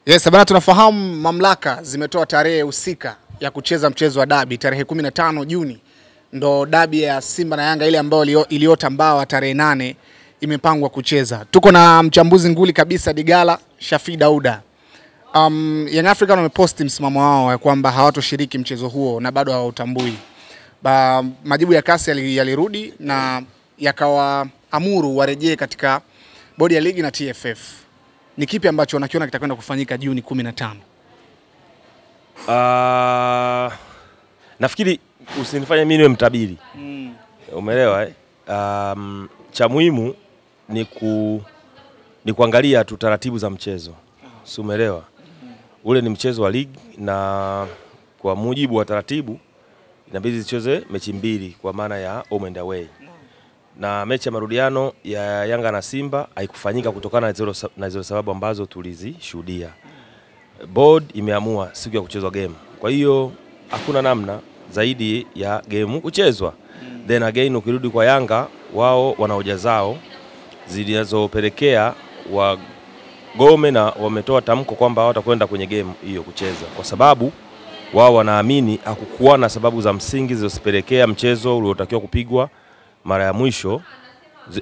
Yes, bana, tunafahamu mamlaka zimetoa tarehe husika ya kucheza mchezo wa dabi tarehe 15 Juni. Ndo dabi ya Simba na Yanga ile ambayo iliyotambawa tarehe 8 imepangwa kucheza. Tuko na mchambuzi nguli kabisa Digala Shafi Dauda. Young African wameposti msimamo wao ya kwamba hawatoshiriki mchezo huo na bado hawautambui. Majibu ya kasi yalirudi na yakawaamuru warejee katika bodi ya ligi na TFF. Ni kipi ambacho unakiona kitakwenda kufanyika Juni 15? Nafikiri usinifanye mimi niwe mtabiri. Umeelewa cha muhimu ni kuangalia tu taratibu za mchezo. Si umeelewa? Ule ni mchezo wa ligi na kwa mujibu wa taratibu inabidi zicheze mechi mbili kwa maana ya home and away. Na mechi ya marudiano ya Yanga na Simba haikufanyika kutokana na zile sababu ambazo tulizishuhudia. Board imeamua siku ya kuchezwa game. Kwa hiyo hakuna namna zaidi ya game kuchezwa. Then again ukirudi kwa Yanga, wao wana hoja zao zilizopelekea wagome na wametoa tamko kwamba hawatakwenda kwenye game hiyo kucheza kwa sababu wao wanaamini hakukuwa na sababu za msingi zilizopelekea mchezo uliotakiwa kupigwa mara ya mwisho,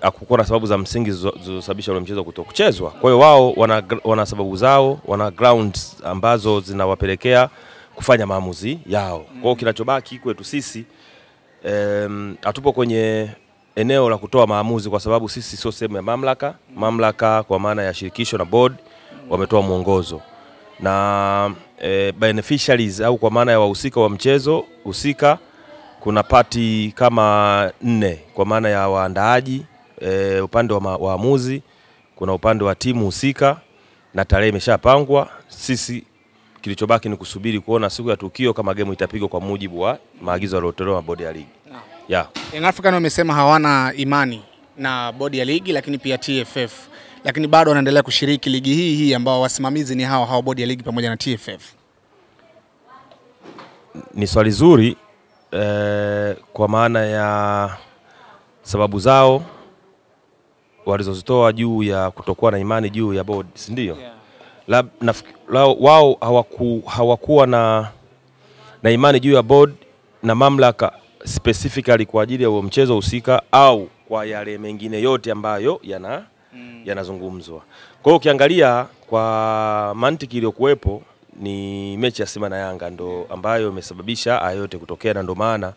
hakukuwa na sababu za msingi zilizosababisha ule mchezo kutokuchezwa. Kwa hiyo wao wana sababu zao, wana grounds ambazo zinawapelekea kufanya maamuzi yao. Kwa hiyo kinachobaki kwetu sisi hatupo kwenye eneo la kutoa maamuzi kwa sababu sisi sio sehemu ya mamlaka. Mamlaka kwa maana ya shirikisho na board wametoa mwongozo. Na beneficiaries au kwa maana ya wahusika wa mchezo husika kuna pati kama 4 kwa maana ya waandaaji, upande wa waamuzi, kuna upande wa timu husika na tarehe imeshapangwa. Sisi kilichobaki ni kusubiri kuona siku ya tukio kama game itapigwa kwa mujibu wa maagizo yaliyotolewa na bodi ya ligi. Young African wamesema hawana imani na bodi ya ligi lakini pia TFF, lakini bado wanaendelea kushiriki ligi hii ambao wasimamizi ni hao bodi ya ligi pamoja na TFF. Ni swali zuri kwa maana ya sababu zao walizozitoa juu ya kutokuwa na imani juu ya board, si ndio? Wao hawakuwa na imani juu ya board na mamlaka specifically kwa ajili ya huo mchezo husika au kwa yale mengine yote ambayo yanazungumzwa. Kwa hiyo ukiangalia kwa mantiki iliyokuwepo ni mechi ya Simba na Yanga ndo ambayo imesababisha haya yote kutokea, na ndo maana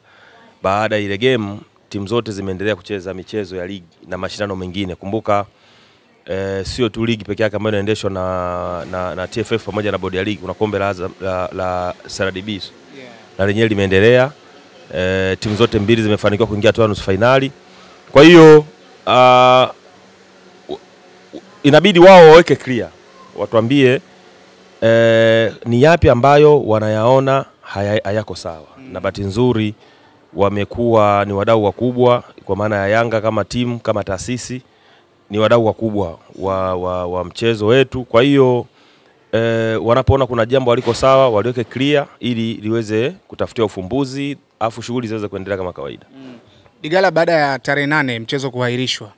baada ya ile game timu zote zimeendelea kucheza michezo ya ligi na mashindano mengine. Kumbuka sio tu ligi pekee yake ambayo inaendeshwa na TFF pamoja na bodi ya ligi, kuna kombe la CRDB na lenyewe limeendelea. Timu zote mbili zimefanikiwa kuingia hatua nusu finali. Kwa hiyo inabidi wao waweke clear, watuambie ni yapi ambayo wanayaona hayako sawa. Na bahati nzuri wamekuwa ni wadau wakubwa kwa maana ya Yanga kama timu, kama taasisi ni wadau wakubwa wa mchezo wetu. Kwa hiyo wanapoona kuna jambo waliko sawa waliweke clear ili liweze kutafutiwa ufumbuzi afu shughuli ziweze kuendelea kama kawaida. Digala, baada ya tarehe 8 mchezo kuahirishwa,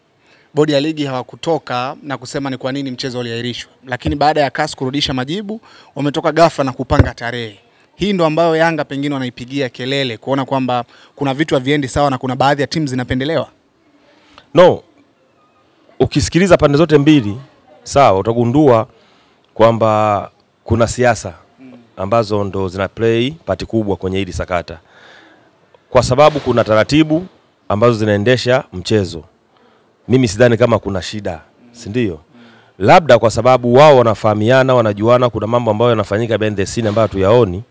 bodi ya ligi hawakutoka na kusema ni kwa nini mchezo uliahirishwa, lakini baada ya CAS kurudisha majibu wametoka ghafla na kupanga tarehe. Hii ndo ambayo Yanga pengine wanaipigia kelele kuona kwamba kuna vitu haviendi sawa na kuna baadhi ya timu zinapendelewa. No, ukisikiliza pande zote mbili sawa utagundua kwamba kuna siasa ambazo ndo zina play pati kubwa kwenye hili sakata, kwa sababu kuna taratibu ambazo zinaendesha mchezo. Mimi sidhani kama kuna shida, si ndio? Labda kwa sababu wao wanafahamiana, wanajuana, kuna mambo ambayo yanafanyika behind the scene ambayo tuyaoni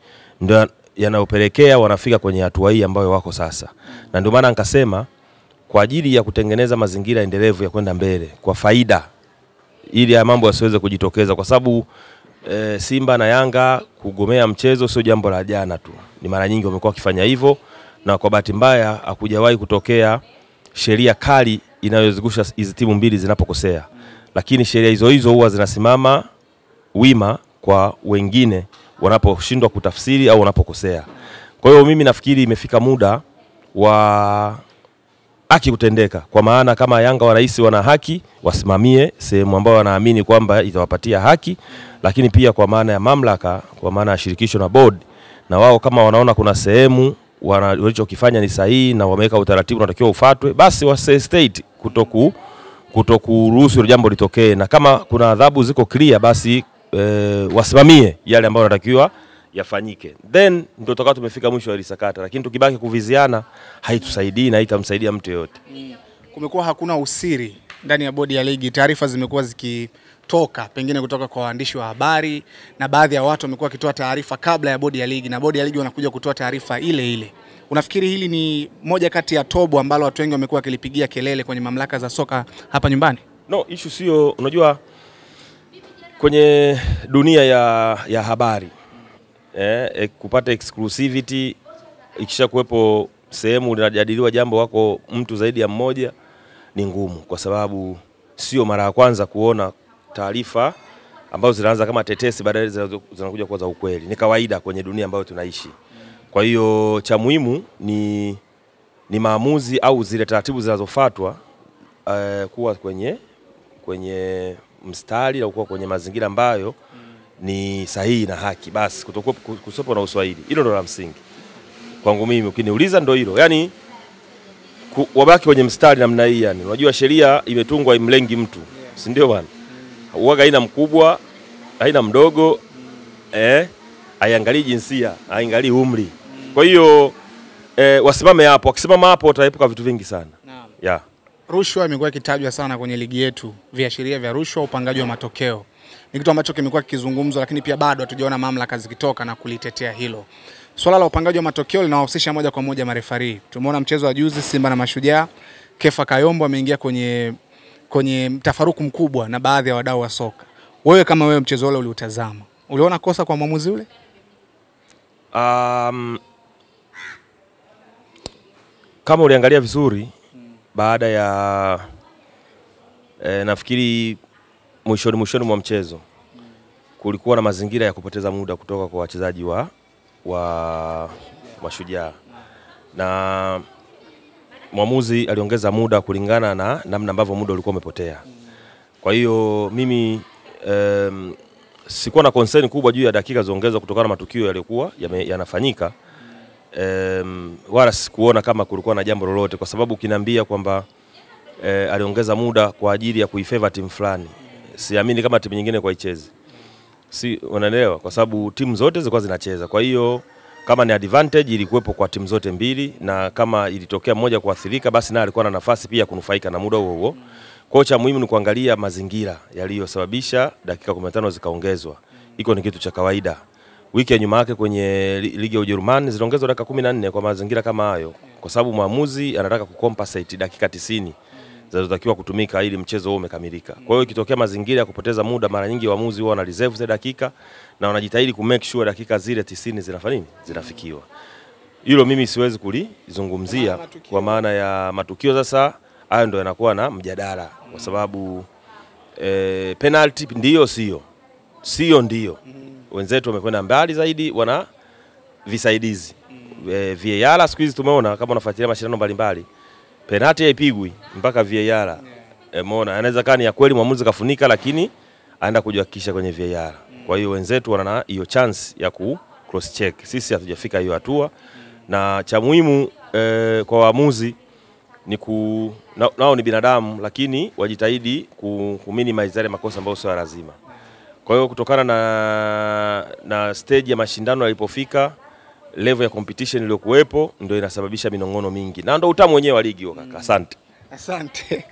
ndio yanayopelekea wanafika kwenye hatua hii ambayo wako sasa. Na ndio maana nikasema kwa ajili ya kutengeneza mazingira endelevu ya kwenda mbele kwa faida ili ya mambo yasiweze kujitokeza, kwa sababu Simba na Yanga kugomea mchezo sio jambo la jana tu. Ni mara nyingi wamekuwa wakifanya hivyo, na kwa bahati mbaya hakujawahi kutokea sheria kali inayozungusha hizo timu mbili zinapokosea. Lakini sheria hizo huwa zinasimama wima kwa wengine wanaposhindwa kutafsiri au wanapokosea. Kwa hiyo mimi nafikiri imefika muda wa haki kutendeka, kwa maana kama Yanga wanahisi wana haki wasimamie sehemu ambayo wanaamini kwamba itawapatia haki, lakini pia kwa maana ya mamlaka, kwa maana ya shirikisho na board, na wao kama wanaona kuna sehemu walichokifanya ni sahihi na wameweka utaratibu unatakiwa ufuatwe, basi wase state kutokuruhusu hilo jambo litokee, na kama kuna adhabu ziko clear basi wasimamie yale ambayo yanatakiwa yafanyike, then ndio tutakuwa tumefika mwisho wa sakata. Lakini tukibaki kuviziana haitusaidii na haitamsaidia mtu yote. Kumekuwa hakuna usiri ndani ya bodi ya ligi, taarifa zimekuwa zikitoka pengine kutoka kwa waandishi wa habari, na baadhi ya watu wamekuwa wakitoa taarifa kabla ya bodi ya ligi, na bodi ya ligi wanakuja kutoa taarifa ile ile. Unafikiri hili ni moja kati ya tobo ambalo watu wengi wamekuwa wakilipigia kelele kwenye mamlaka za soka hapa nyumbani? No, issue sio, unajua kwenye dunia ya habari kupata exclusivity, ikisha kuwepo sehemu linajadiliwa jambo wako mtu zaidi ya mmoja, ni ngumu, kwa sababu sio mara ya kwanza kuona taarifa ambazo zinaanza kama tetesi baadaye zinakuja kuwa za ukweli. Ni kawaida kwenye dunia ambayo tunaishi. Kwa hiyo cha muhimu ni maamuzi au zile taratibu zinazofuatwa kuwa kwenye mstari au kuwa kwenye mazingira ambayo ni sahihi na haki, basi kusopo na uswahili. Hilo ndo la msingi kwangu mimi, ukiniuliza ndo hilo. Yani wabaki kwenye mstari namna hii. Yani unajua sheria imetungwa imlengi mtu, si ndio bwana? Uwaga haina mkubwa, haina mdogo, haiangalii jinsia, haiangalii umri. Kwa hiyo wasimame hapo. Wakisimama hapo wataepuka vitu vingi sana. Yeah. Rushwa imekuwa ikitajwa sana kwenye ligi yetu, viashiria vya rushwa, upangaji wa matokeo. Ni kitu ambacho kimekuwa kikizungumzwa, lakini pia bado hatujaona mamlaka zikitoka na kulitetea hilo. Swala la upangaji wa matokeo linawahusisha moja kwa moja marefari. Tumeona mchezo wa juzi Simba na Mashujaa, Kefa Kayombo ameingia kwenye mtafaruku mkubwa na baadhi ya wadau wa soka. Wewe kama wewe mchezo ule uliutazama, uliona kosa kwa mwamuzi ule? Kama uliangalia vizuri, baada ya nafikiri mwishoni mwa mchezo kulikuwa na mazingira ya kupoteza muda kutoka kwa wachezaji wa Mashujaa, na mwamuzi aliongeza muda kulingana na namna ambavyo muda ulikuwa umepotea. Kwa hiyo mimi sikuwa na concern kubwa juu ya dakika ziongezwa kutokana na matukio yaliyokuwa yanafanyika. Wala sikuona kama kulikuwa na jambo lolote, kwa sababu ukiniambia kwamba aliongeza muda kwa ajili ya kuifavor timu fulani, siamini kama timu nyingine kwa icheze. Si unaelewa? Kwa sababu timu zote zilikuwa zinacheza. Kwa hiyo kama ni advantage ilikuwepo kwa timu zote mbili, na kama ilitokea mmoja kuathirika basi na alikuwa na nafasi pia kunufaika na muda huo. Kwa cha muhimu ni kuangalia mazingira yaliyosababisha dakika 15 zikaongezwa. Iko ni kitu cha kawaida. Wiki ya nyuma yake kwenye ligi ya Ujerumani ziliongezwa dakika 14 kwa mazingira kama hayo, kwa sababu maamuzi anataka kucompensate dakika 90 zinazotakiwa kutumika ili mchezo huo umekamilika. Kwa hiyo ikitokea mazingira ya kupoteza muda, mara nyingi waamuzi huwa wana reserve zile dakika na wanajitahidi ku make sure dakika zile 90 zinafanya nini? Zinafikiwa. Hilo mimi siwezi kulizungumzia kwa maana ya matukio. Sasa hayo ndio yanakuwa na mjadala, kwa sababu penalty ndio sio ndio. Wenzetu wamekwenda mbali zaidi, wana visaidizi. VAR siku hizi tumeona, kama unafuatilia mashindano mbalimbali, penalty haipigwi mpaka VAR. Umeona, anaweza kani ya kweli mwamuzi kafunika, lakini aenda kujihakikisha kwenye VAR. Kwa hiyo wenzetu wana hiyo chance ya ku cross check. Sisi hatujafika hiyo hatua, na cha muhimu kwa waamuzi ni nao ni binadamu, lakini wajitahidi ku minimize yale makosa ambayo sio lazima. Kwa hiyo kutokana na stage ya mashindano yalipofika, level ya competition iliyokuwepo ndio inasababisha minongono mingi, na ndio utamu wenyewe wa ligi hiyo kaka. Asante.